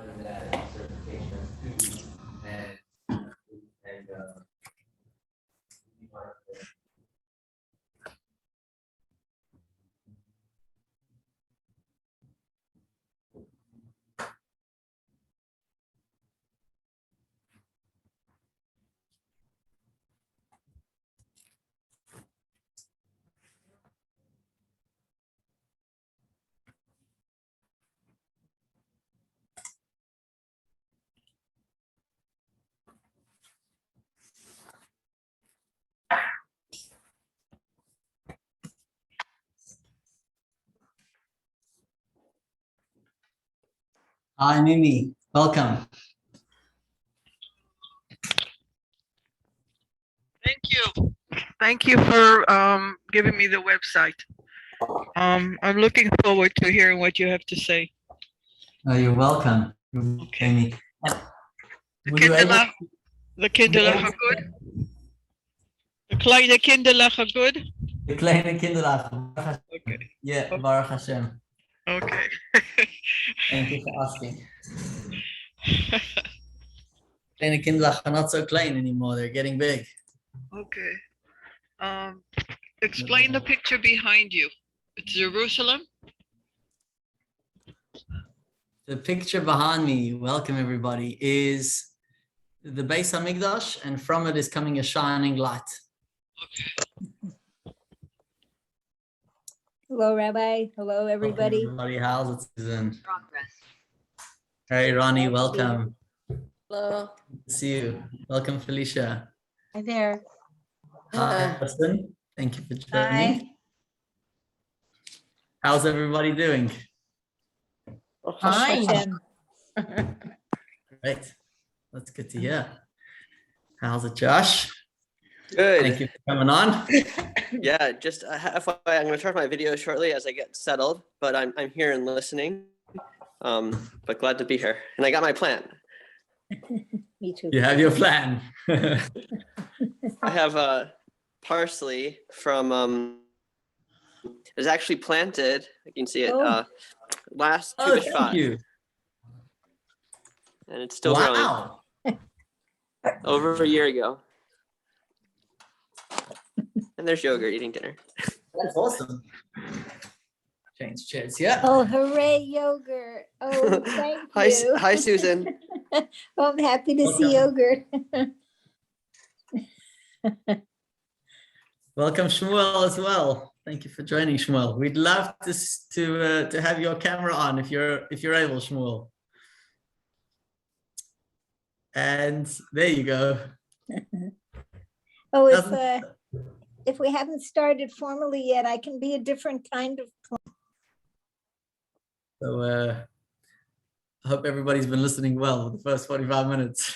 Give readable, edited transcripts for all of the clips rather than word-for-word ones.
under that certification as 2, and Hi, Mimi. Welcome. Thank you. Thank you for giving me the website. I'm looking forward to hearing what you have to say. Oh, you're welcome. Okay. Mimi. De kinderen gaan goed. De kleine kinderen gaan goed. De kleine kinderen. Okay. Yeah, Baruch Hashem. Okay. Thank you for asking. Kleine kinderen are not so klein anymore. They're getting big. Okay. Explain the picture behind you. It's Jerusalem. The picture behind me, welcome everybody, is the Beis Hamikdash, and from it is coming a shining light. Okay. Hello, Rabbi. Hello, everybody. Welcome everybody, how's it, Susan? Hey, Ronnie, welcome. Hello. Good to see you. Welcome, Felicia. Hi there. Hi, Justin. Thank you for joining. Hi. How's everybody doing? Fine. Hashem. Great. That's good to hear. How's it, Josh? Good. Thank you for coming on. Yeah, just FYI, I'm going to start my video shortly as I get settled, but I'm here and listening. But glad to be here. And I got my plan. Me too. You have your plan. I have parsley from it was actually planted. You can see it Oh. last Oh, Tubish thank Shvat, you. and it's still growing Wow. over a year ago. And there's yogurt eating dinner. That's awesome. Change chairs, yeah. Oh, hooray, yogurt. Oh, thank Hi, you. hi, Susan. Oh, I'm happy to see Welcome. yogurt. Welcome, Shmuel, as well. Thank you for joining, Shmuel. We'd love to have your camera on if you're able, Shmuel. And there you go. Oh, Doesn't- if we haven't started formally yet, I can be a different kind of plant. So I hope everybody's been listening well for the first 45 minutes.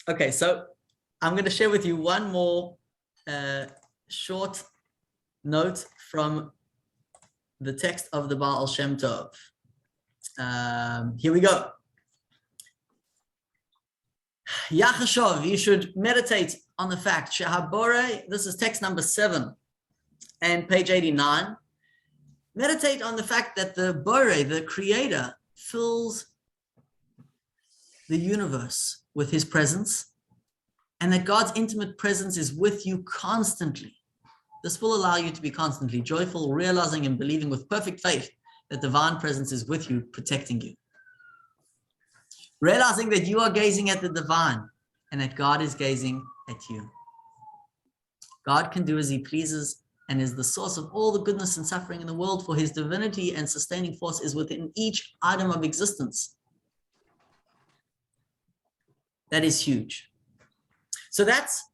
Okay, so I'm going to share with you one more short note from the text of the Baal Shem Tov. Here we go. Yachashov, you should meditate on the fact, Shahabore, this is text number 7 and page 89. Meditate on the fact that the Bore, the creator, fills the universe with his presence, and that God's intimate presence is with you constantly. This will allow you to be constantly joyful, realizing and believing with perfect faith that divine presence is with you, protecting you. Realizing that you are gazing at the divine and that God is gazing at you. God can do as he pleases and is the source of all the goodness and suffering in the world, for his divinity and sustaining force is within each item of existence. That is huge. So that's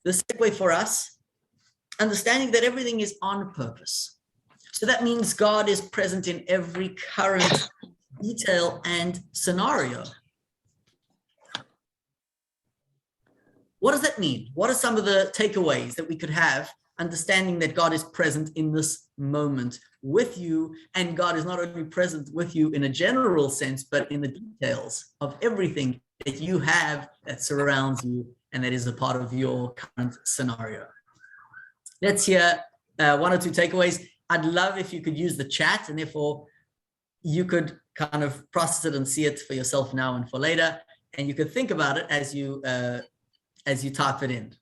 the segue for us, understanding that everything is on purpose. So that means God is present in every current detail and scenario. What does that mean? What are some of the takeaways that we could have, understanding that God is present in this moment with you, and God is not only present with you in a general sense, but in the details of everything that you have that surrounds you and that is a part of your current scenario. Let's hear one or two takeaways. I'd love if you could use the chat, and therefore you could kind of process it and see it for yourself now and for later, and you could think about it as you type it in.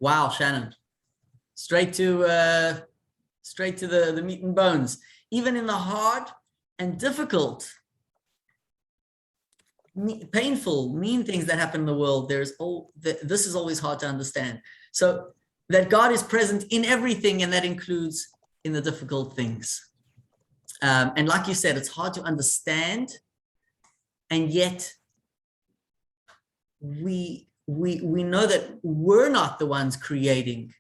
Wow, Shannon, straight to the meat and bones. Even in the hard and difficult, painful, mean things that happen in the world, this is always hard to understand. So that God is present in everything, and that includes in the difficult things. And like you said, it's hard to understand, and yet we know that we're not the ones creating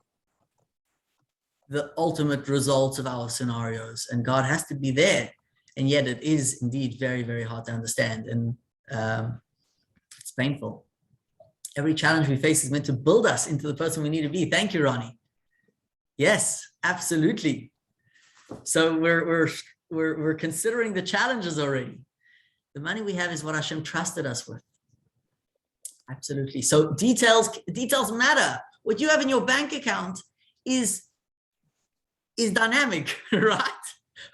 the ultimate results of our scenarios, and God has to be there. And yet it is indeed very, very hard to understand, and it's painful. Every challenge we face is meant to build us into the person we need to be. Thank you, Ronnie. Yes, absolutely. So we're considering the challenges already. The money we have is what Hashem trusted us with. Absolutely. So details matter. What you have in your bank account is dynamic, right?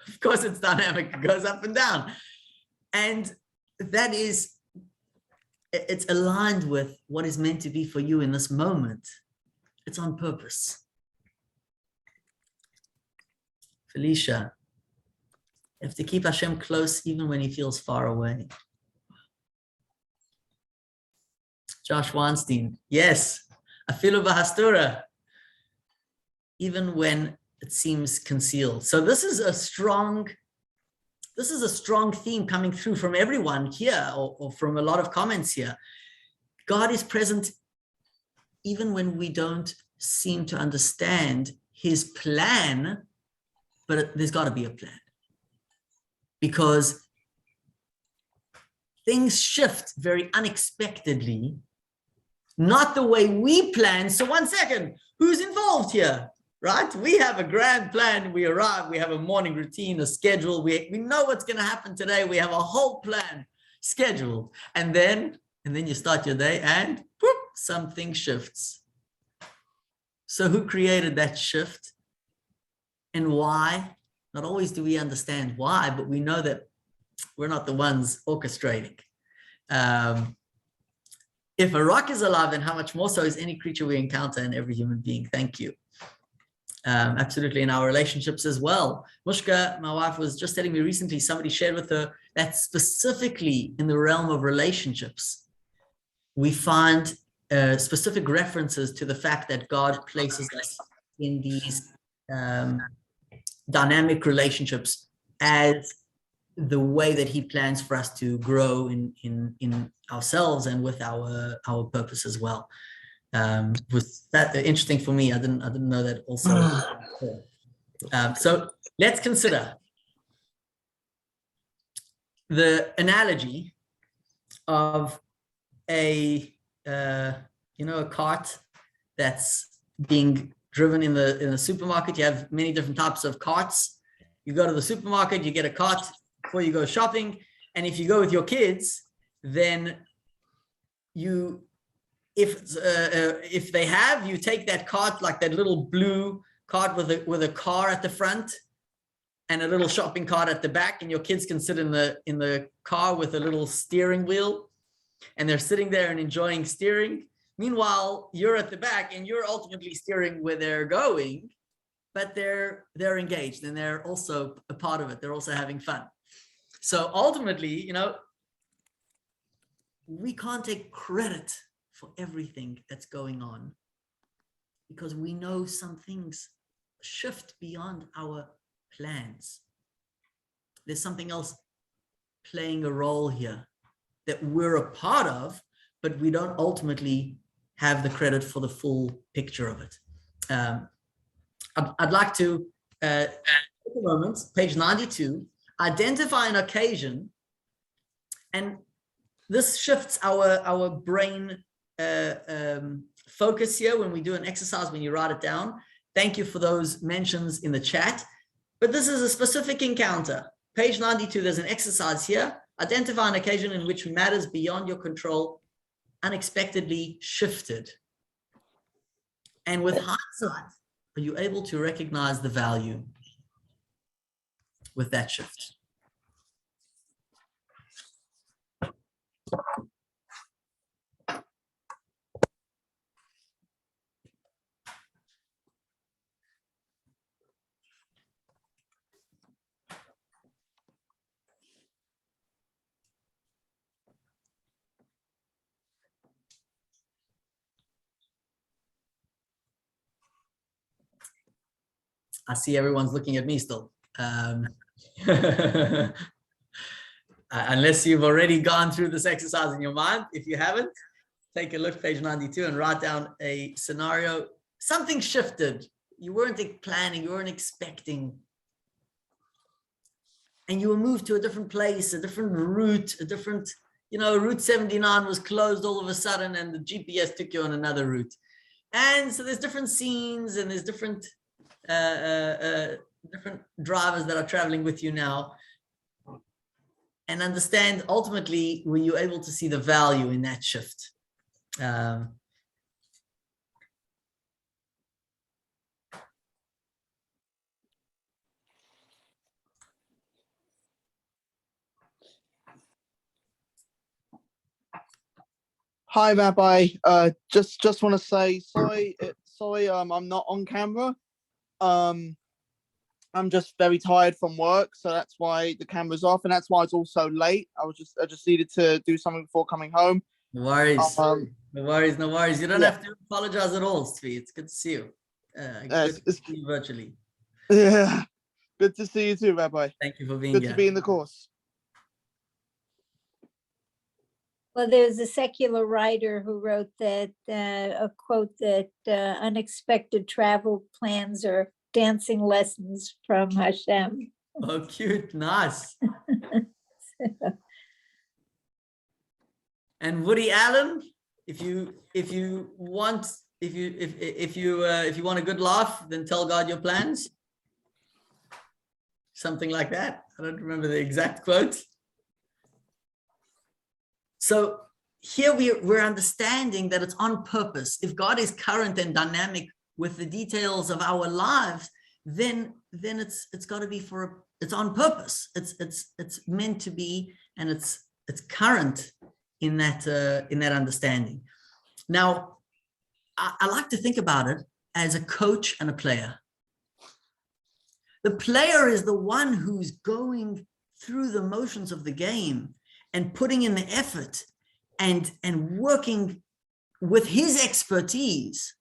Of course it's dynamic, it goes up and down. And that is, it's aligned with what is meant to be for you in this moment. It's on purpose. Felicia, you have to keep Hashem close even when he feels far away. Josh Weinstein, yes, afilu b'hastura, even when it seems concealed. So this is a strong theme coming through from everyone here, or from a lot of comments here. God is present even when we don't seem to understand his plan, but there's got to be a plan, because things shift very unexpectedly, not the way we plan. So one second, who's involved here? Right? We have a grand plan. We arrive, we have a morning routine, a schedule. We know what's going to happen today. We have a whole plan scheduled. And then you start your day and whoop, something shifts. So who created that shift and why? Not always do we understand why, but we know that we're not the ones orchestrating. If a rock is alive, then how much more so is any creature we encounter and every human being. Thank you. Absolutely, in our relationships as well. Mushka, my wife, was just telling me recently, somebody shared with her that specifically in the realm of relationships, we find specific references to the fact that God places us in these dynamic relationships as the way that he plans for us to grow in ourselves and with our purpose as well. Was that interesting for me? I didn't know that also. So let's consider the analogy of a cart that's being driven in the supermarket. You have many different types of carts. You go to the supermarket, you get a cart before you go shopping, and if you go with your kids, then if they have, you take that cart, like that little blue cart with a car at the front and a little shopping cart at the back, and your kids can sit in the car with a little steering wheel, and they're sitting there and enjoying steering. Meanwhile, you're at the back and you're ultimately steering where they're going, but they're engaged and they're also a part of it. They're also having fun. So ultimately, we can't take credit for everything that's going on, because we know some things shift beyond our plans. There's something else playing a role here that we're a part of, but we don't ultimately have the credit for the full picture of it. I'd like to Take a moment, page 92, identify an occasion, and this shifts our brain focus here when we do an exercise, when you write it down. Thank you for those mentions in the chat. But this is a specific encounter. Page 92, there's an exercise here. Identify an occasion in which matters beyond your control unexpectedly shifted. And with hindsight, are you able to recognize the value with that shift? I see everyone's looking at me still. Unless you've already gone through this exercise in your mind. If you haven't, take a look, page 92, and write down a scenario. Something shifted. You weren't planning, you weren't expecting. And you were moved to a different place, a different route, a different, Route 79 was closed all of a sudden and the GPS took you on another route. And so there's different scenes and there's different different drivers that are traveling with you now, and understand ultimately, were you able to see the value in that shift? Hi, Rabbi. Just want to say sorry. I'm not on camera. I'm just very tired from work, so that's why the camera's off, and that's why it's also late. I just needed to do something before coming home. No worries. No worries. You don't have to apologize at all, Tzvi. It's good to see you. Good to see you virtually. Yeah, good to see you too, Rabbi. Thank you for being here. Good here. to be in the course. Well, there's a secular writer who wrote that, a quote that unexpected travel plans are dancing lessons from Hashem. Oh, cute. Nice. And Woody Allen, if you want a good laugh, then tell God your plans. Something like that. I don't remember the exact quote. So here we're understanding that it's on purpose. If God is current and dynamic with the details of our lives, then it's got to be it's on purpose. It's meant to be, and it's current in that understanding. Now, I like to think about it as a coach and a player. The player is the one who's going through the motions of the game and putting in the effort and working with his expertise.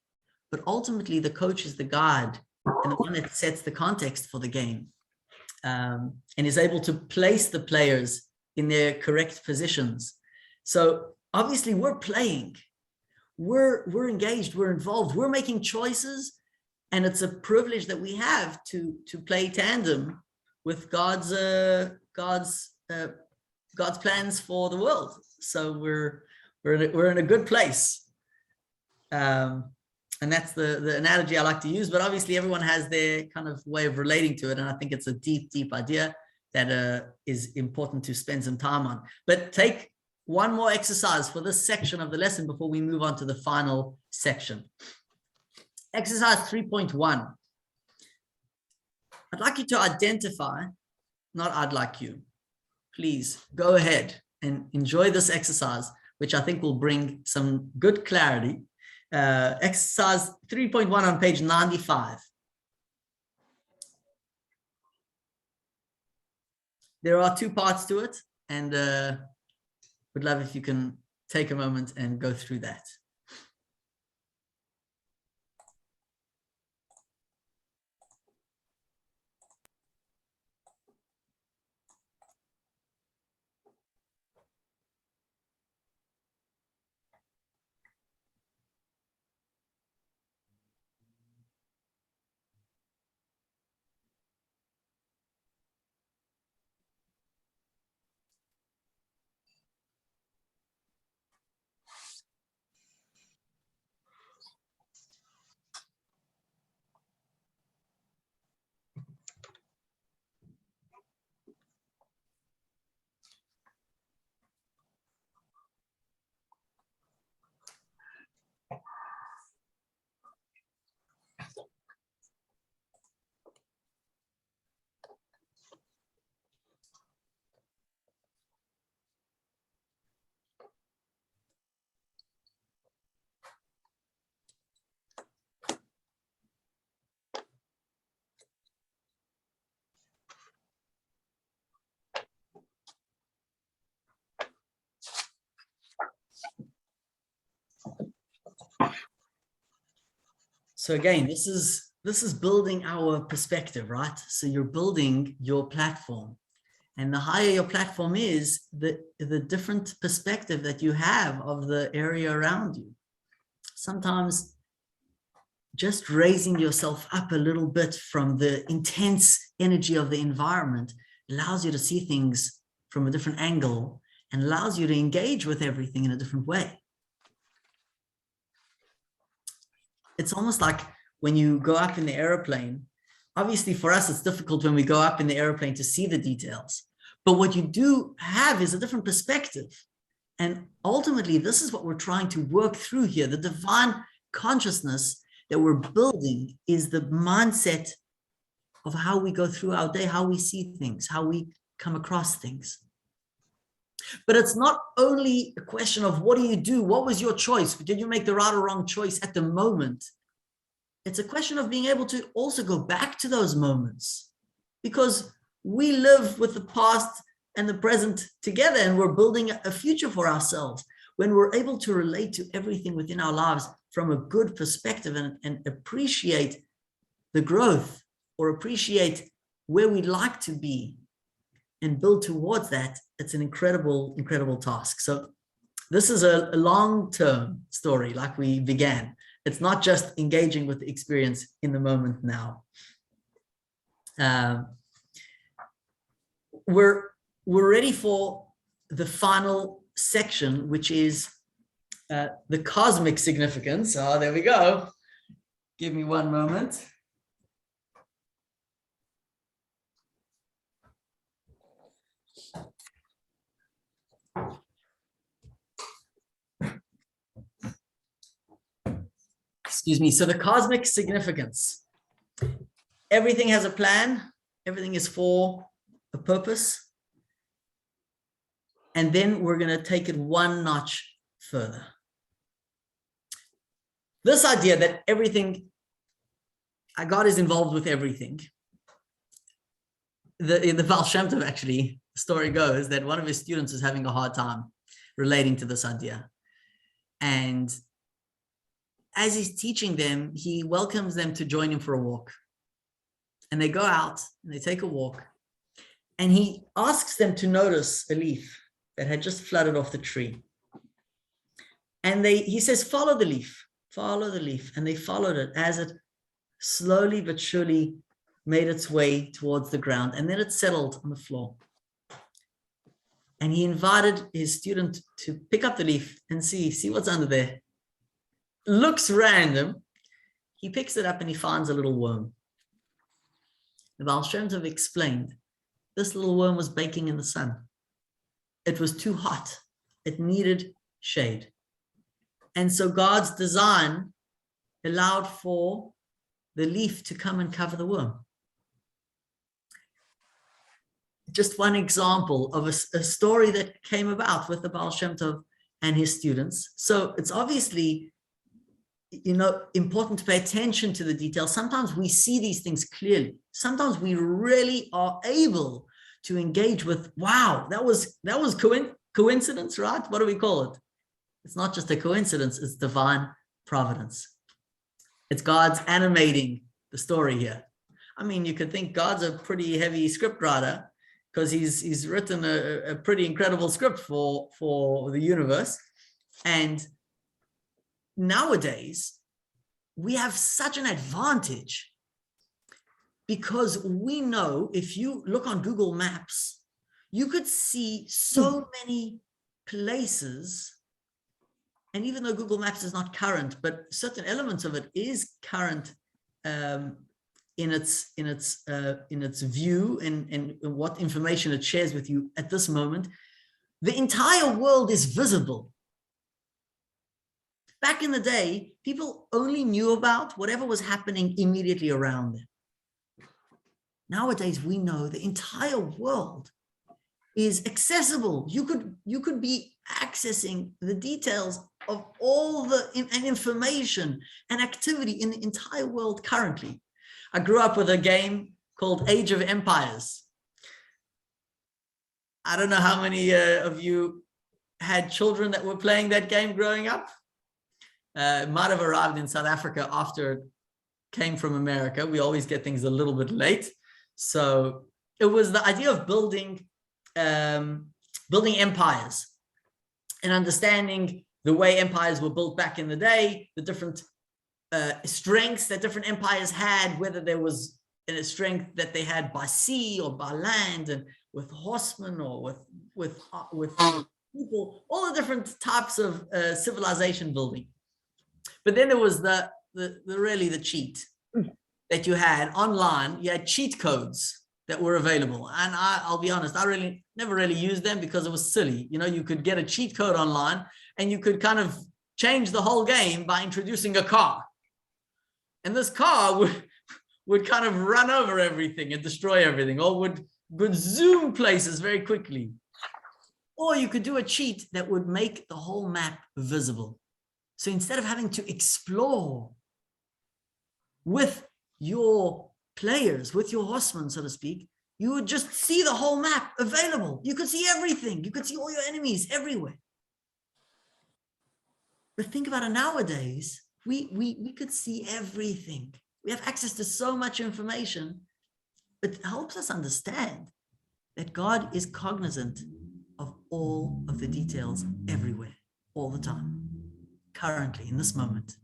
But ultimately, the coach is the guide and the one that sets the context for the game, and is able to place the players in their correct positions. So obviously, we're playing, we're engaged, we're involved, we're making choices, and it's a privilege that we have to play tandem with God's plans for the world. So we're in a good place. And that's the analogy I like to use, but obviously everyone has their kind of way of relating to it. And I think it's a deep idea that is important to spend some time on. But take one more exercise for this section of the lesson before we move on to the final section. Exercise 3.1. I'd like you to identify, please go ahead and enjoy this exercise, which I think will bring some good clarity. Exercise 3.1 on page 95. There are two parts to it, and would love if you can take a moment and go through that. So again, this is building our perspective, right? So you're building your platform. And the higher your platform is, the different perspective that you have of the area around you. Sometimes just raising yourself up a little bit from the intense energy of the environment allows you to see things from a different angle and allows you to engage with everything in a different way. It's almost like when you go up in the airplane. Obviously for us, it's difficult when we go up in the airplane to see the details, but what you do have is a different perspective. And ultimately, this is what we're trying to work through here. The divine consciousness that we're building is the mindset of how we go through our day, how we see things, how we come across things. But it's not only a question of what do you do? What was your choice? Did you make the right or wrong choice at the moment? It's a question of being able to also go back to those moments, because we live with the past and the present together, and we're building a future for ourselves. When we're able to relate to everything within our lives from a good perspective and appreciate the growth or appreciate where we'd like to be and build towards that, it's an incredible, incredible task. So this is a long-term story like we began. It's not just engaging with the experience in the moment now. We're ready for the final section, which is the cosmic significance. Oh, there we go. Give me one moment. Excuse me. So the cosmic significance. Everything has a plan. Everything is for a purpose. And then we're going to take it one notch further. This idea that everything, God is involved with everything. In the Baal Shem Tov, actually, the story goes that one of his students is having a hard time relating to this idea. And as he's teaching them, he welcomes them to join him for a walk. And they go out and they take a walk. And he asks them to notice a leaf that had just flooded off the tree. And he says, follow the leaf, follow the leaf. And they followed it as it slowly but surely made its way towards the ground. And then it settled on the floor. And he invited his student to pick up the leaf and see what's under there. Looks random. He picks it up and he finds a little worm. The Baal Shem Tov explained, this little worm was baking in the sun. It was too hot. It needed shade. And so God's design allowed for the leaf to come and cover the worm. Just one example of a story that came about with the Baal Shem Tov and his students. So it's obviously, important to pay attention to the details. Sometimes we see these things clearly. Sometimes we really are able to engage with, wow, that was coincidence, right? What do we call it? It's not just a coincidence, it's divine providence. It's God's animating the story here. I mean, you could think God's a pretty heavy script writer because he's written a pretty incredible script for the universe. And nowadays, we have such an advantage because we know if you look on Google Maps, you could see so many places. And even though Google Maps is not current, but certain elements of it is current in its view and what information it shares with you at this moment, the entire world is visible. Back in the day, people only knew about whatever was happening immediately around them. Nowadays, we know the entire world is accessible. You could be accessing the details of all the information and activity in the entire world currently. I grew up with a game called Age of Empires. I don't know how many of you had children that were playing that game growing up. It might have arrived in South Africa after came from America. We always get things a little bit late. So it was the idea of building empires and understanding the way empires were built back in the day, the different strengths that different empires had, whether there was a strength that they had by sea or by land, and with horsemen or with people, all the different types of civilization building. But then there was the cheat that you had online. You had cheat codes that were available, and I'll be honest, I never really used them because it was silly. You know, you could get a cheat code online and you could kind of change the whole game by introducing a car, and this car would kind of run over everything and destroy everything, or would zoom places very quickly. Or you could do a cheat that would make the whole map visible. So instead of having to explore with your players, with your horsemen, so to speak, you would just see the whole map available. You could see everything. You could see all your enemies everywhere. But think about it nowadays, we could see everything. We have access to so much information. It helps us understand that God is cognizant of all of the details everywhere, all the time, currently, in this moment.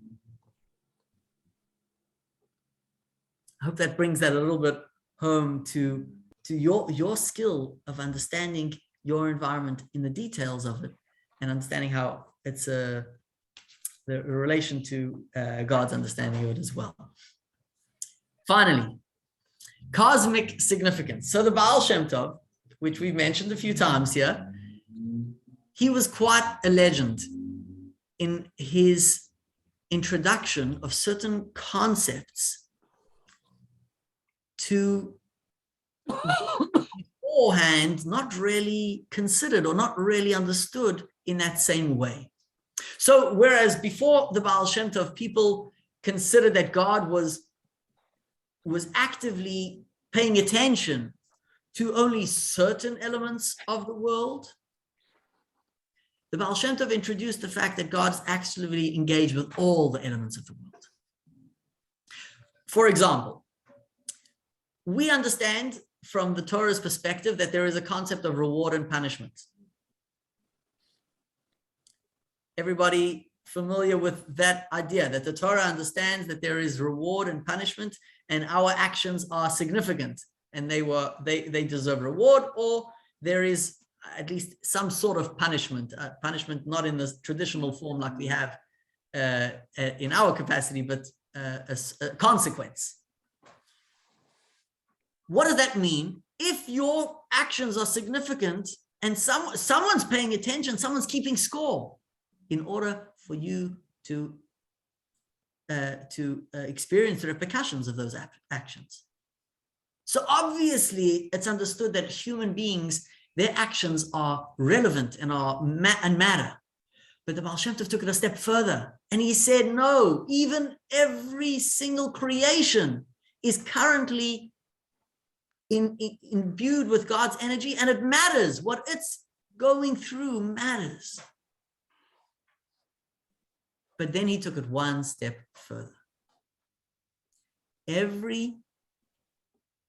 I hope that brings that a little bit home to your skill of understanding your environment in the details of it, and understanding how it's the relation to God's understanding of it as well. Finally, cosmic significance. So the Baal Shem Tov, which we've mentioned a few times here, he was quite a legend in his introduction of certain concepts to beforehand not really considered or not really understood in that same way. So whereas before the Baal Shem Tov, people considered that God was actively paying attention to only certain elements of the world, the Baal Shem Tov introduced the fact that God is actively engaged with all the elements of the world. For example, we understand from the Torah's perspective that there is a concept of reward and punishment. Everybody familiar with that idea, that the Torah understands that there is reward and punishment, and our actions are significant, and they deserve reward, or there is at least some sort of punishment, not in the traditional form like we have in our capacity, but a consequence. What does that mean? If your actions are significant and someone's paying attention, someone's keeping score, in order for you to experience the repercussions of those actions. So obviously, it's understood that human beings, their actions are relevant and matter. But the Baal Shem Tov took it a step further, and he said, no, even every single creation is currently imbued with God's energy, and it matters. What it's going through matters. But then he took it one step further. Every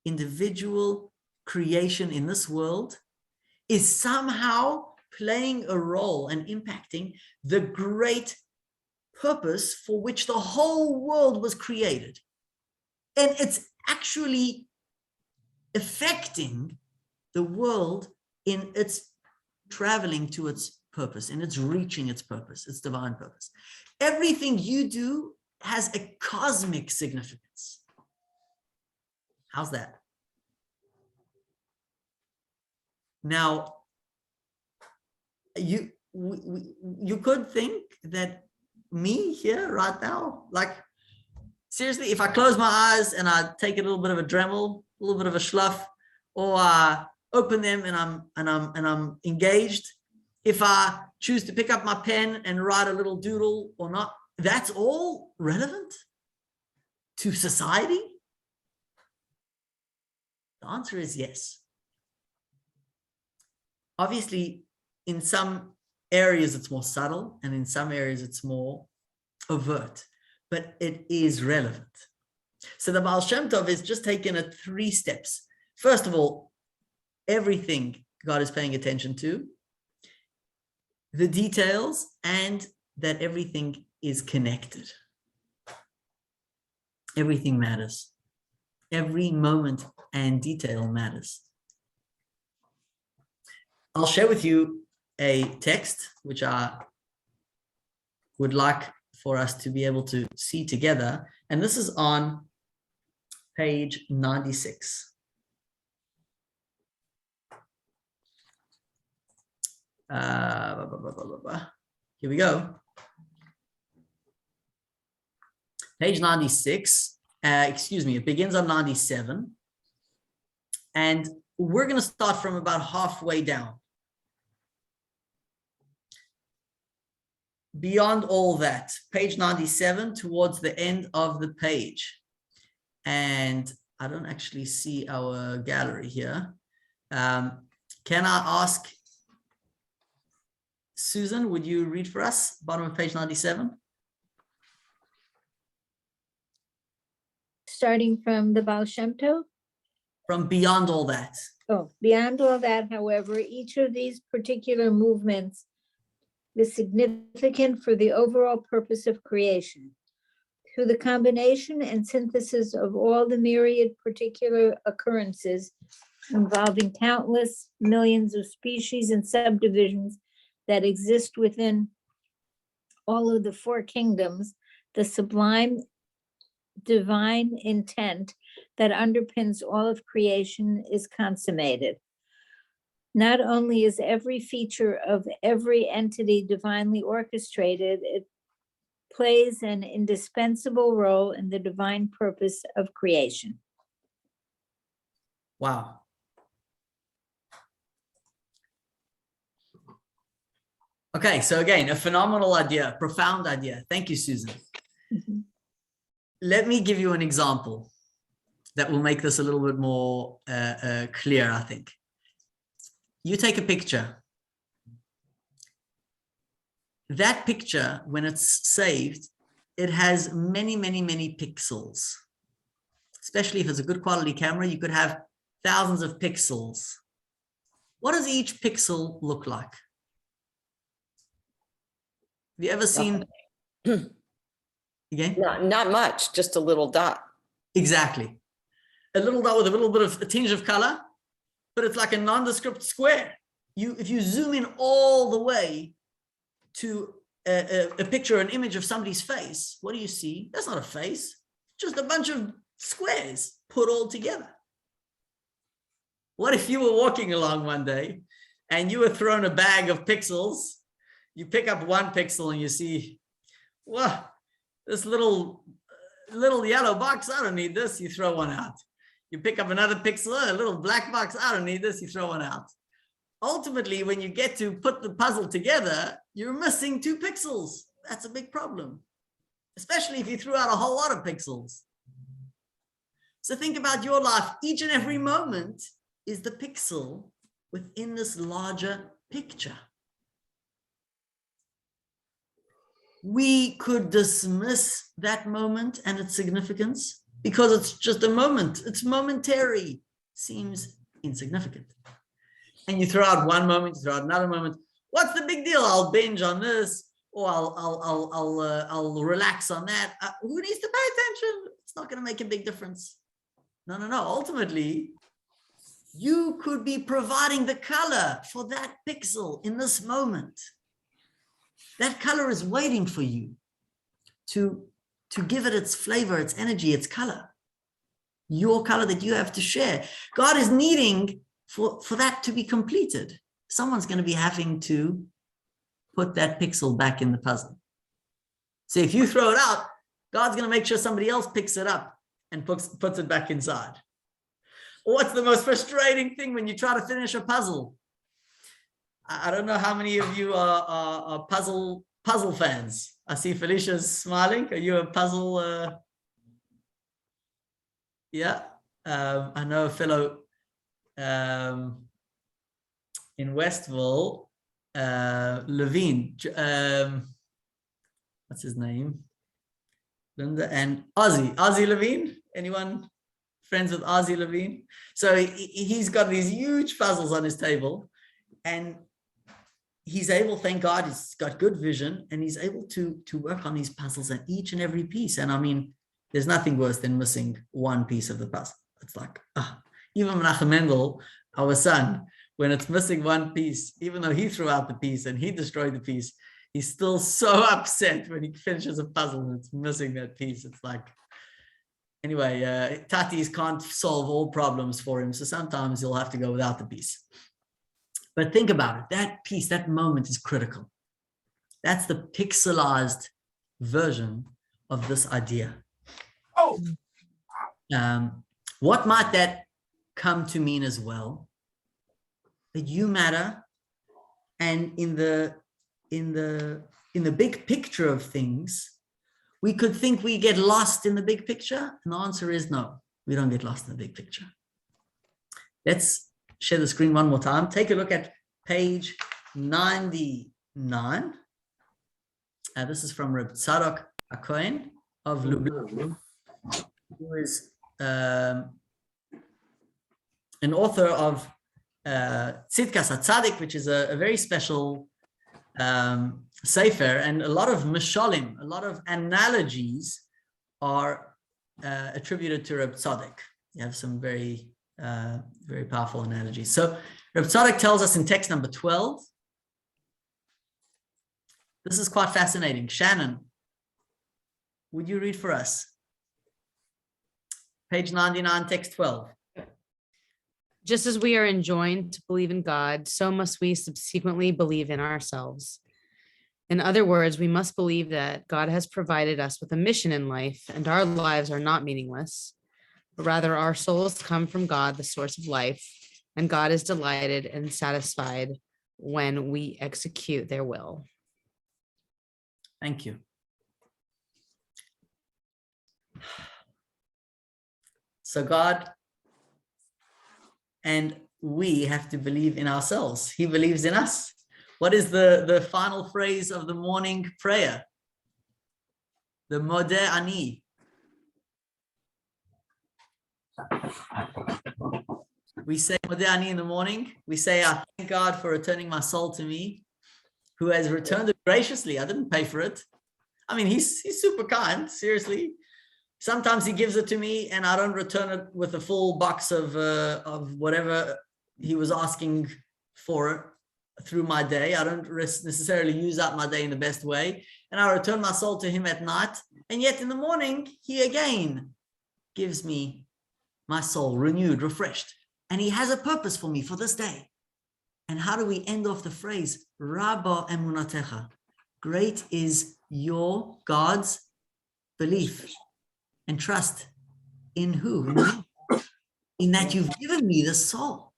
individual creation in this world is somehow playing a role and impacting the great purpose for which the whole world was created. And it's actually affecting the world in its traveling to its purpose, in its reaching its purpose, its divine purpose. Everything you do has a cosmic significance. How's that? Now, you could think that me here right now, like seriously, if I close my eyes and I take a little bit of a Dremel, a little bit of a schluff, or I open them and I'm engaged, if I choose to pick up my pen and write a little doodle or not, that's all relevant to society? The answer is yes. Obviously, in some areas it's more subtle, and in some areas it's more overt, but it is relevant. So the Baal Shem Tov is just taken at 3 steps. First of all, everything God is paying attention to, the details, and that everything is connected. Everything matters. Every moment and detail matters. I'll share with you a text which I would like for us to be able to see together. And this is on page 96. Here we go. Page 96, it begins on 97. And we're going to start from about halfway down. Beyond all that, page 97 towards the end of the page. And I don't actually see our gallery here. Can I ask Susan, would you read for us, bottom of page 97? Starting from the Baal Shem Tov? From beyond all that. Oh, beyond all that, however, each of these particular movements is significant for the overall purpose of creation. Through the combination and synthesis of all the myriad particular occurrences involving countless millions of species and subdivisions that exist within all of the 4 kingdoms, the sublime divine intent that underpins all of creation is consummated. Not only is every feature of every entity divinely orchestrated, it plays an indispensable role in the divine purpose of creation. Wow. Okay, so again, a phenomenal idea, profound idea. Thank you, Susan. Mhm. Let me give you an example that will make this a little bit more clear, I think. You take a picture. That picture, when it's saved, it has many, many, many pixels. Especially if it's a good quality camera, you could have thousands of pixels. What does each pixel look like? Have you ever seen? Again? Not much, just a little dot. Exactly. A little dot with a little bit of a tinge of color, but it's like a nondescript square. If you zoom in all the way to a picture, an image of somebody's face, what do you see? That's not a face, just a bunch of squares put all together. What if you were walking along one day and you were thrown a bag of pixels? You pick up one pixel and you see, well, this little yellow box, I don't need this, you throw one out. You pick up another pixel, a little black box, I don't need this, you throw one out. Ultimately, when you get to put the puzzle together, you're missing 2 pixels. That's a big problem, especially if you threw out a whole lot of pixels. So think about your life. Each and every moment is the pixel within this larger picture. We could dismiss that moment and its significance because it's just a moment. It's momentary, seems insignificant. And you throw out one moment, you throw out another moment. What's the big deal? I'll binge on this, or I'll relax on that. Who needs to pay attention? It's not going to make a big difference. No. Ultimately, you could be providing the color for that pixel in this moment. That color is waiting for you to give it its flavor, its energy, its color. Your color that you have to share. God is needing for that to be completed. Someone's going to be having to put that pixel back in the puzzle. So if you throw it out, God's going to make sure somebody else picks it up and puts it back inside. What's the most frustrating thing when you try to finish a puzzle? I don't know how many of you are puzzle fans. I see Felicia's smiling. Are you a puzzle? Yeah, I know a fellow in Westville, Levine. What's his name? Linda and Ozzy Levine. Anyone friends with Ozzy Levine? So he's got these huge puzzles on his table, and he's able, thank God, he's got good vision, and he's able to work on these puzzles at each and every piece. And I mean, there's nothing worse than missing one piece of the puzzle. It's like, even Menachem Mendel, our son, when it's missing one piece, even though he threw out the piece and he destroyed the piece, he's still so upset when he finishes a puzzle and it's missing that piece. It's like, anyway, Tatis can't solve all problems for him, so sometimes he'll have to go without the piece. But think about it, that piece, that moment is critical. That's the pixelized version of this idea. What might that come to mean as well? That you matter, and in the big picture of things, we could think we get lost in the big picture, and the answer is no, we don't get lost in the big picture. Let's share the screen one more time. Take a look at page 99. This is from Reb Tzadok HaKohen of Lublin, who is an author of Tzidkas HaTzadik, which is a very special sefer, and a lot of mishalim, a lot of analogies are attributed to Reb Tzadok. You have some very powerful analogies. So Reb Tzadok tells us in text number 12, this is quite fascinating. Shannon, would you read for us? Page 99, text 12. Just as we are enjoined to believe in God, so must we subsequently believe in ourselves. In other words, we must believe that God has provided us with a mission in life, and our lives are not meaningless, but rather our souls come from God, the source of life, and God is delighted and satisfied when we execute their will. Thank you. So God and we have to believe in ourselves. He believes in us. What is the final phrase of the morning prayer? The Modeh Ani. We say Modeh Ani in the morning. We say, I thank God for returning my soul to me, who has returned it graciously. I didn't pay for it. I mean, he's super kind, seriously. Sometimes he gives it to me and I don't return it with a full box of whatever he was asking for through my day. I don't necessarily use up my day in the best way. And I return my soul to him at night. And yet in the morning, he again gives me my soul renewed, refreshed. And he has a purpose for me for this day. And how do we end off the phrase? Rabba emunatecha. Great is your God's belief and trust in who? In that you've given me the soul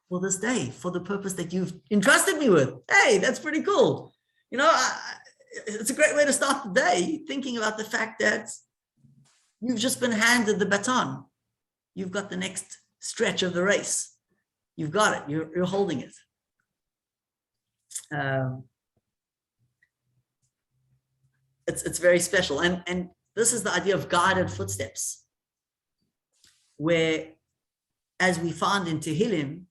for this day, for the purpose that you've entrusted me with. Hey, that's pretty cool. You know, it's a great way to start the day, thinking about the fact that you've just been handed the baton. You've got the next stretch of the race. You've got it. You're holding it. It's very special. And this is the idea of guided footsteps, where, as we found in Tehillim,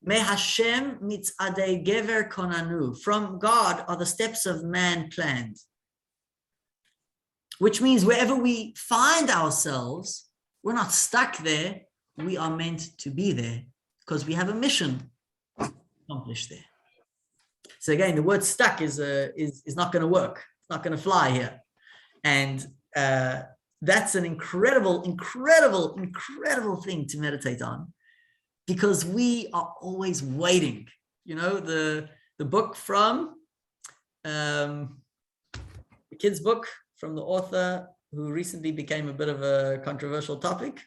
Me Hashem mitzadei gever konanu. From God are the steps of man planned. Which means wherever we find ourselves, we're not stuck there. We are meant to be there because we have a mission to accomplish there. So again, the word stuck is not going to work. It's not going to fly here. And that's an incredible thing to meditate on, because we are always waiting. You know, the book from the kid's book from the author who recently became a bit of a controversial topic.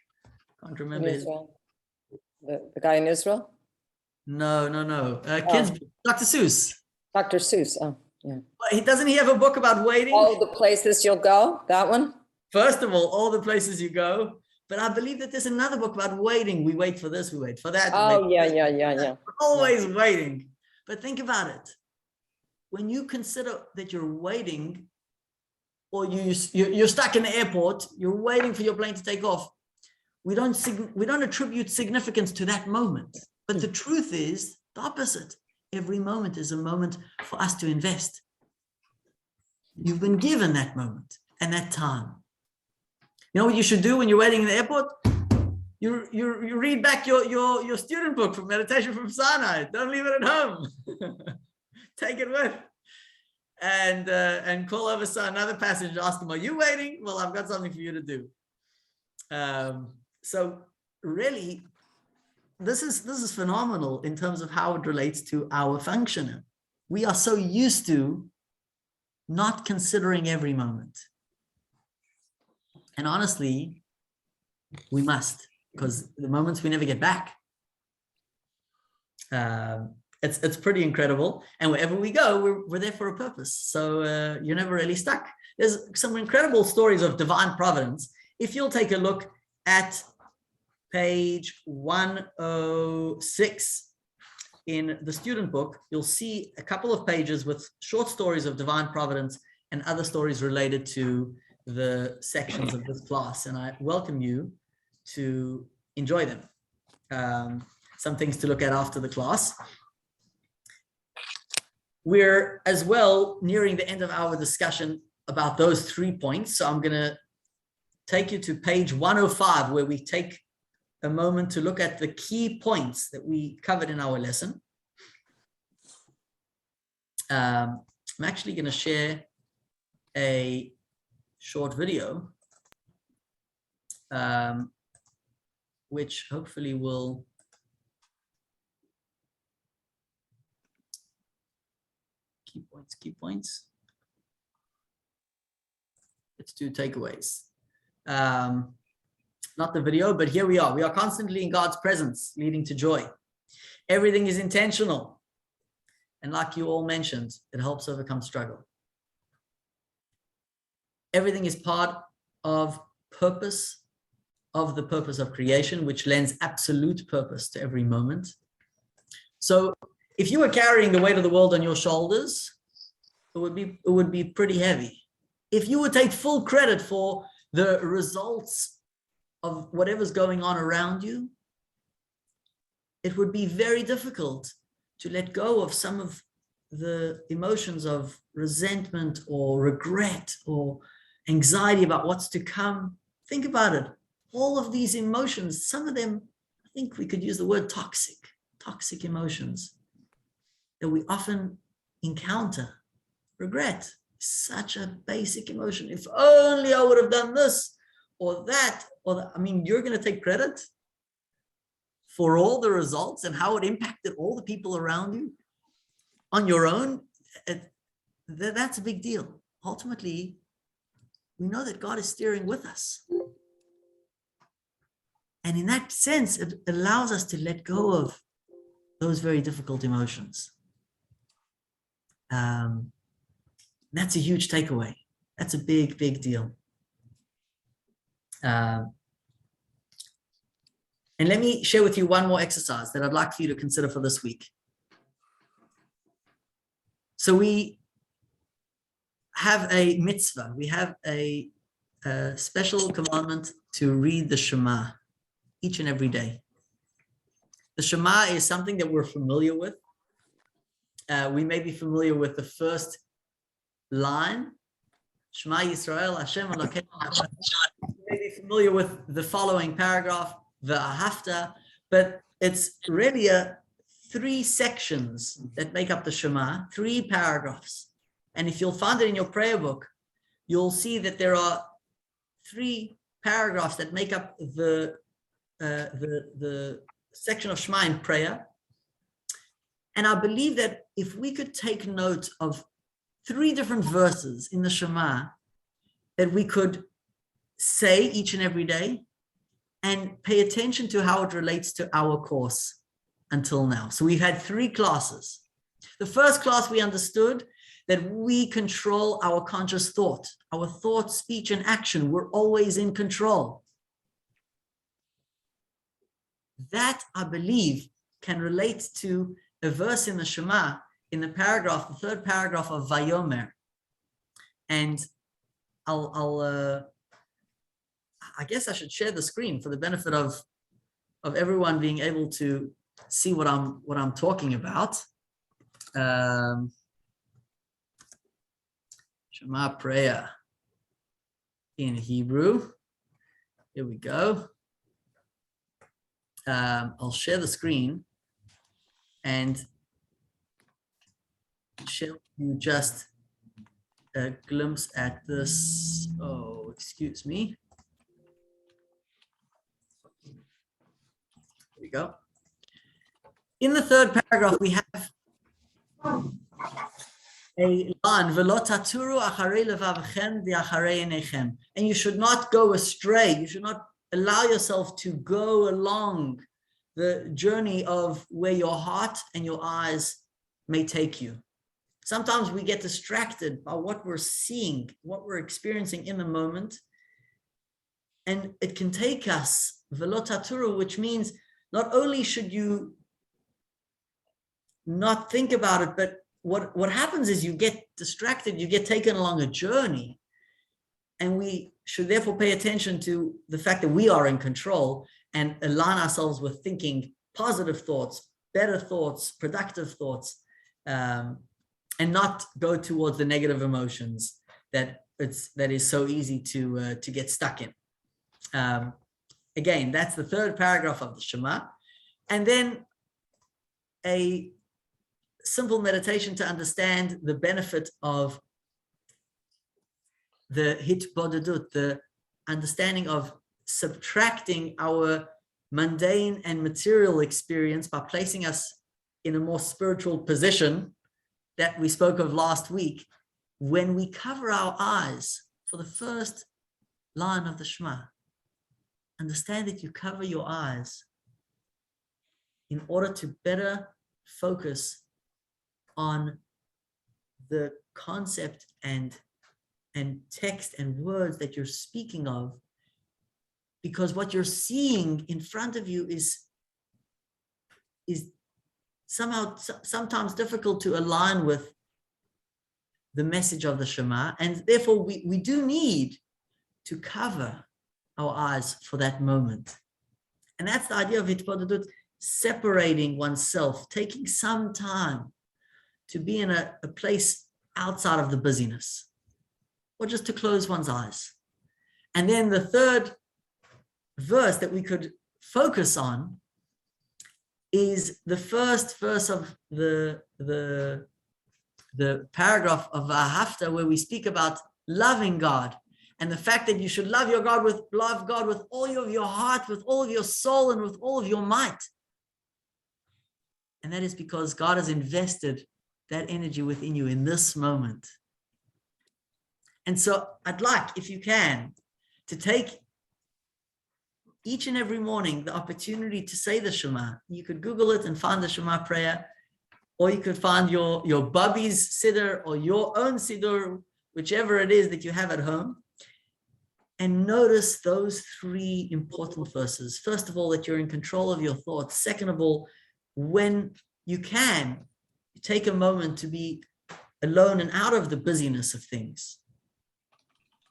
Can't remember his. The guy in Israel? No. Kids book, Dr. Seuss. Dr. Seuss. Oh, yeah. Doesn't he have a book about waiting? All the places you'll go, that one? First of all the places you go. But I believe that there's another book about waiting. We wait for this, we wait for that. Oh, yeah. We're always waiting. But think about it. When you consider that you're waiting, or you're stuck in the airport, you're waiting for your plane to take off, we don't attribute significance to that moment. But the truth is the opposite. Every moment is a moment for us to invest. You've been given that moment and that time. You know what you should do when you're waiting in the airport? You read back your student book from Meditation from Sinai. Don't leave it at home. Take it with. And call over another passenger, ask them, are you waiting? Well, I've got something for you to do. So really, this is phenomenal in terms of how it relates to our functioning. We are so used to not considering every moment. And honestly, we must, because the moments we never get back. It's pretty incredible. And wherever we go, we're there for a purpose. So you're never really stuck. There's some incredible stories of divine providence. If you'll take a look at page 106 in the student book, you'll see a couple of pages with short stories of divine providence and other stories related to the sections of this class. And I welcome you to enjoy them. Some things to look at after the class. We're as well nearing the end of our discussion about those 3 points. So I'm going to take you to page 105, where we take a moment to look at the key points that we covered in our lesson. I'm actually going to share a short video, which hopefully will key points. Let's do takeaways. Not the video, but here we are. We are constantly in God's presence, leading to joy. Everything is intentional. And like you all mentioned, it helps overcome struggle. Everything is part of purpose, of the purpose of creation, which lends absolute purpose to every moment. So if you were carrying the weight of the world on your shoulders, it would be pretty heavy. If you would take full credit for the results of whatever's going on around you, it would be very difficult to let go of some of the emotions of resentment or regret or anxiety about what's to come. Think about it. All of these emotions, some of them, I think we could use the word toxic emotions that we often encounter. Regret is such a basic emotion. If only I would have done this or that, or that. I mean, you're going to take credit for all the results and how it impacted all the people around you on your own. That's a big deal. Ultimately, we know that God is steering with us. And in that sense, it allows us to let go of those very difficult emotions. That's a huge takeaway. That's a big, big deal. And let me share with you one more exercise that I'd like for you to consider for this week. So we have a mitzvah. We have a special commandment to read the Shema each and every day. The Shema is something that we're familiar with. We may be familiar with the first line, Shema Yisrael, Hashem Elokeinu. You may be familiar with the following paragraph, V'ahavta, but it's really 3 sections that make up the Shema, 3 paragraphs. And if you'll find it in your prayer book, you'll see that there are 3 paragraphs that make up the section of Shema in prayer. And I believe that if we could take note of 3 different verses in the Shema that we could say each and every day and pay attention to how it relates to our course until now. So we've had 3 classes. The first class, we understood that we control our conscious thought, our thought, speech, and action. We're always in control. That, I believe, can relate to a verse in the Shema in the paragraph, the 3rd paragraph of Vayomer. And I guess I should share the screen for the benefit of everyone being able to see what I'm talking about. Shema prayer in Hebrew. Here we go. I'll share the screen and show you just a glimpse at this. Oh, excuse me. Here we go. In the third paragraph, we have a line, "V'lo taturu acharei levavchem v'acharei einechem," and you should not go astray. You should not allow yourself to go along the journey of where your heart and your eyes may take you. Sometimes we get distracted by what we're seeing, what we're experiencing in the moment, and it can take us v'lo taturu, which means not only should you not think about it, but what happens is you get distracted, you get taken along a journey, and we should therefore pay attention to the fact that we are in control and align ourselves with thinking positive thoughts, better thoughts, productive thoughts, and not go towards the negative emotions that is so easy to get stuck in. Again, that's the third paragraph of the Shema, and then a simple meditation to understand the benefit of the hitbodedut, the understanding of subtracting our mundane and material experience by placing us in a more spiritual position that we spoke of last week. When we cover our eyes for the first line of the Shema, understand that you cover your eyes in order to better focus on the concept and text and words that you're speaking of, because what you're seeing in front of you is sometimes difficult to align with the message of the Shema, and therefore we do need to cover our eyes for that moment. And that's the idea of hitbodedut, separating oneself, taking some time to be in a place outside of the busyness, or just to close one's eyes. And then the third verse that we could focus on is the first verse of the paragraph of Vahafta, where we speak about loving God and the fact that you should love God with all of your heart, with all of your soul, and with all of your might. And that is because God has invested that energy within you in this moment. And so I'd like, if you can, to take each and every morning the opportunity to say the Shema. You could Google it and find the Shema prayer, or you could find your Bubby's Siddur or your own Siddur, whichever it is that you have at home, and notice those three important verses. First of all, that you're in control of your thoughts. Second of all, when you can, take a moment to be alone and out of the busyness of things.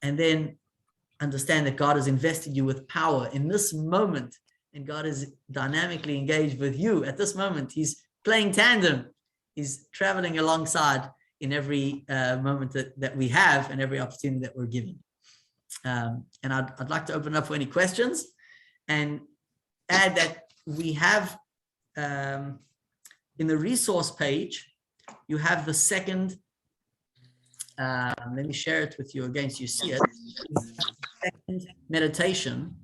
And then understand that God has invested you with power in this moment, and God is dynamically engaged with you at this moment. He's playing tandem. He's traveling alongside in every moment that we have and every opportunity that we're given. And I'd like to open up for any questions and add that we have in the resource page, you have the second, let me share it with you again so you see it. Second meditation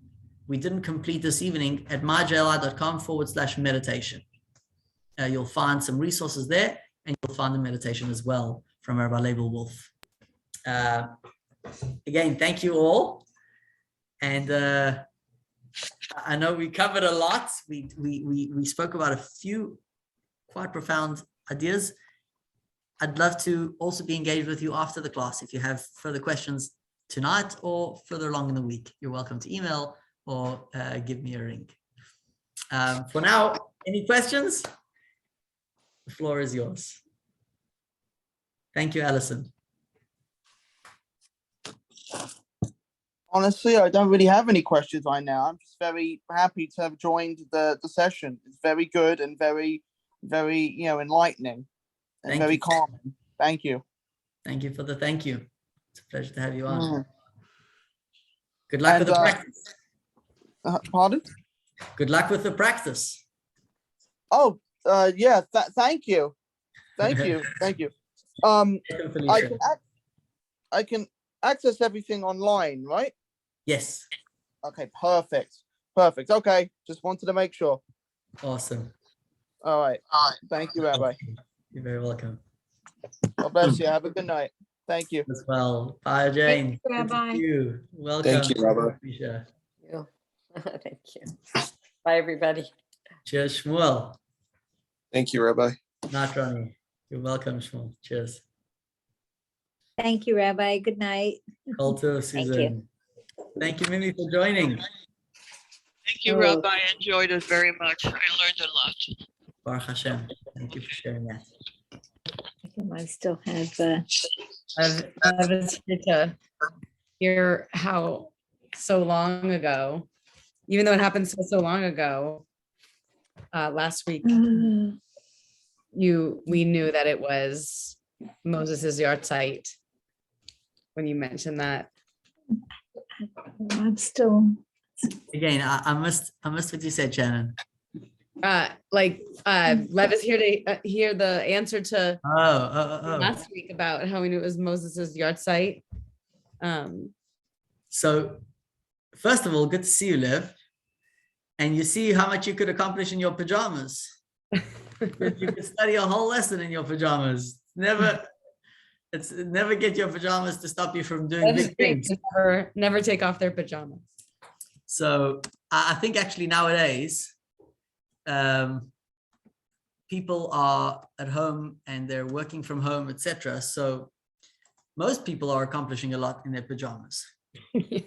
we didn't complete this evening at myjli.com/meditation. You'll find some resources there, and you'll find the meditation as well from Rabbi Label Wolf. Again, thank you all. And I know we covered a lot. We spoke about a few quite profound ideas. I'd love to also be engaged with you after the class. If you have further questions tonight or further along in the week, you're welcome to email or give me a ring. For now, any questions? The floor is yours. Thank you, Alison. Honestly, I don't really have any questions right now. I'm just very happy to have joined the session. It's very good and very, very, enlightening and Thank very you. calming. Thank you. Thank you for the thank you. It's a pleasure to have you on. Mm. Good luck with And, the practice. Pardon? Good luck with the practice. Oh, yeah. Thank you. Thank you. Thank you. Welcome, I Felicia. can I can access everything online, right? Yes. Okay, perfect. Perfect. Okay, just wanted to make sure. Awesome. All right. Thank you, Rabbi. You're very welcome. God bless you. Have a good night. Thank you. As well. Bye, Jane. you, Good to Rabbi. see you. Welcome. Thank you, Rabbi. Felicia. You. Thank you. Bye, everybody. Cheers, Shmuel. Thank you, Rabbi. Not Ronnie. You're welcome, Shmuel. Cheers. Thank you, Rabbi. Good night. Alto, Susan. Thank you, Mimi, for joining. Thank you, Oh. Rabbi. I enjoyed it very much. I learned a lot. Baruch Hashem. Thank you for sharing that. I still have, I was here to hear how so long ago, even though it happened so long ago, last week, we knew that it was Moses's yard site when you mentioned that. I'm still, Again, I missed what you said, Shannon. Lev is here to hear the answer to Oh. last week about how we knew it was Moses's yard site. So, first of all, good to see you, Lev. And you see how much you could accomplish in your pajamas. You could study a whole lesson in your pajamas. Never get your pajamas to stop you from doing big things. Never take off their pajamas. So I think actually nowadays, people are at home and they're working from home, etc. So most people are accomplishing a lot in their pajamas. Yeah.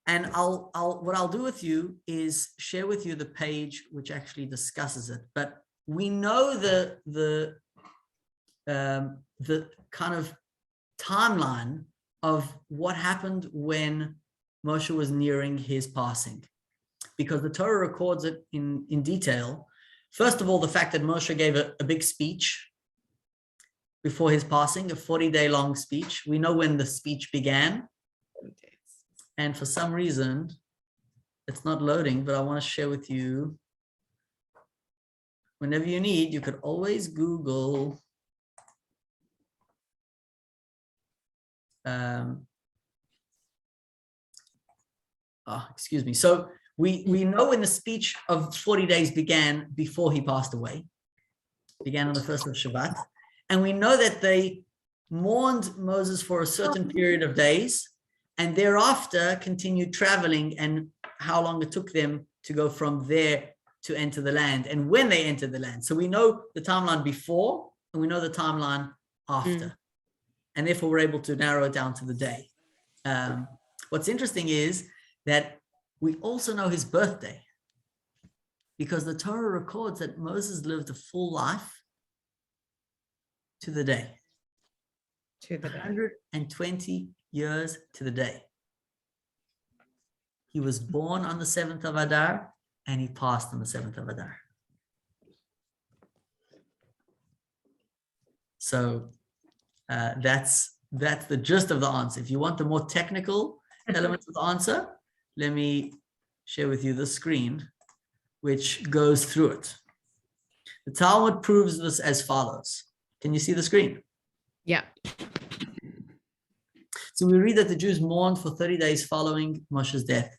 And what I'll do with you is share with you the page which actually discusses it. But we know the kind of timeline of what happened when Moshe was nearing his passing, because the Torah records it in detail. First of all, the fact that Moshe gave a big speech before his passing, a 40-day long speech. We know when the speech began. And for some reason, it's not loading, but I want to share with you. Whenever you need, you could always Google excuse me. So we know when the speech of 40 days began before he passed away, began on the 1st of Shabbat. And we know that they mourned Moses for a certain period of days and thereafter continued traveling, and how long it took them to go from there to enter the land and when they entered the land. So we know the timeline before and we know the timeline after. And therefore we're able to narrow it down to the day. What's interesting is that we also know his birthday, because the Torah records that Moses lived a full life to the day. 120 years to the day. He was born on the 7th of Adar and he passed on the 7th of Adar. So that's the gist of the answer. If you want the more technical elements of the answer, let me share with you the screen, which goes through it. The Talmud proves this as follows. Can you see the screen? Yeah. So we read that the Jews mourned for 30 days following Moshe's death.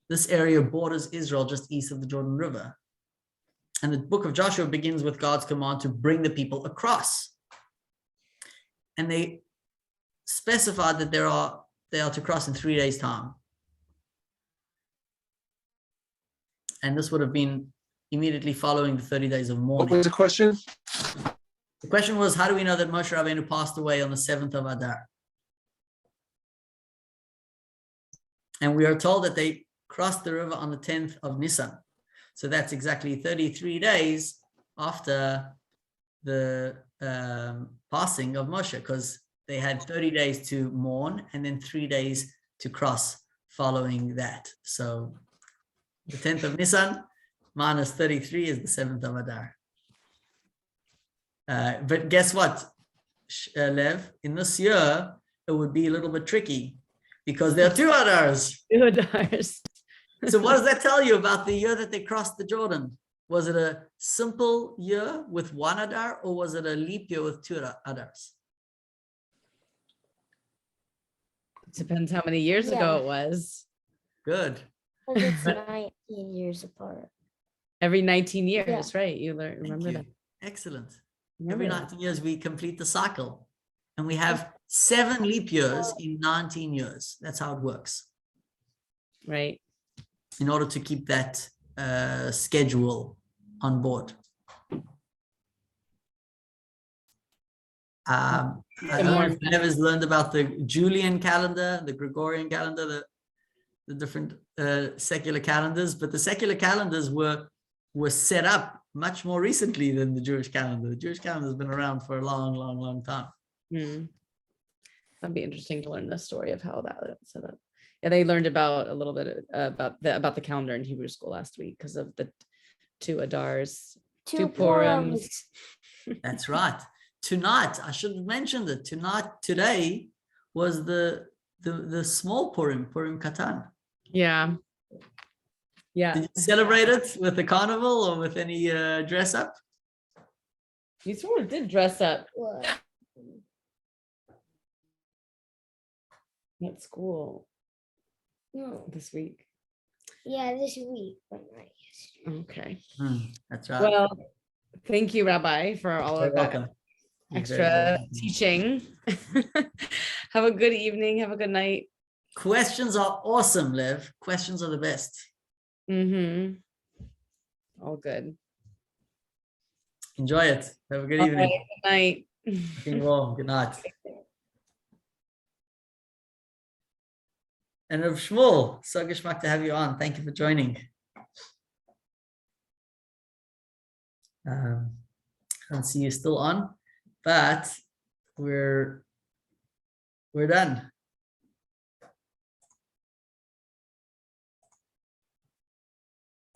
This area borders Israel just east of the Jordan River. And the book of Joshua begins with God's command to bring the people across. And they specified that they are to cross in 3 days' time. And this would have been immediately following the 30 days of mourning. What was the question? The question was, how do we know that Moshe Rabbeinu passed away on the 7th of Adar? And we are told that they crossed the river on the 10th of Nisan. So that's exactly 33 days after the passing of Moshe, because they had 30 days to mourn and then 3 days to cross following that. So the 10th of Nisan minus 33 is the 7th of Adar. But guess what, Lev? In this year, it would be a little bit tricky because there are 2 Adars. 2 Adars. So what does that tell you about the year that they crossed the Jordan? Was it a simple year with 1 Adar, or was it a leap year with 2 Adars? Depends how many years ago it was. Good. Because it's 19 years apart. Every 19 years, right? You learn, Thank remember you. that. Excellent. Remember Every that. 19 years, we complete the cycle. And we have 7 leap years in 19 years. That's how it works. Right. In order to keep that schedule on board. I don't know if Never's learned about the Julian calendar, the Gregorian calendar, the different secular calendars, but the secular calendars were set up much more recently than the Jewish calendar. The Jewish calendar has been around for a long, long, long time. That'd be interesting to learn the story of how that was set up. Yeah, they learned about a little bit about the calendar in Hebrew school last week because of the 2 Adars, 2 Purims. That's right. Tonight, I should have mentioned it. Today was the small Purim, Purim Katan. Yeah. Yeah. Did you celebrate it with the carnival or with any dress up? You sort of did dress up What? at school No. this week. Yeah, this week, but not yesterday. Okay. That's right. Well, thank you, Rabbi, for all You're of that welcome. You're very extra welcome. teaching. Have a good evening. Have a good night. Questions are awesome, Lev. Questions are the best. All good. Enjoy it. Have a good All evening. right, good night. Looking warm. Good night. And Rav Shmuel, so geschmack to have you on. Thank you for joining. I don't see you still on, but we're done.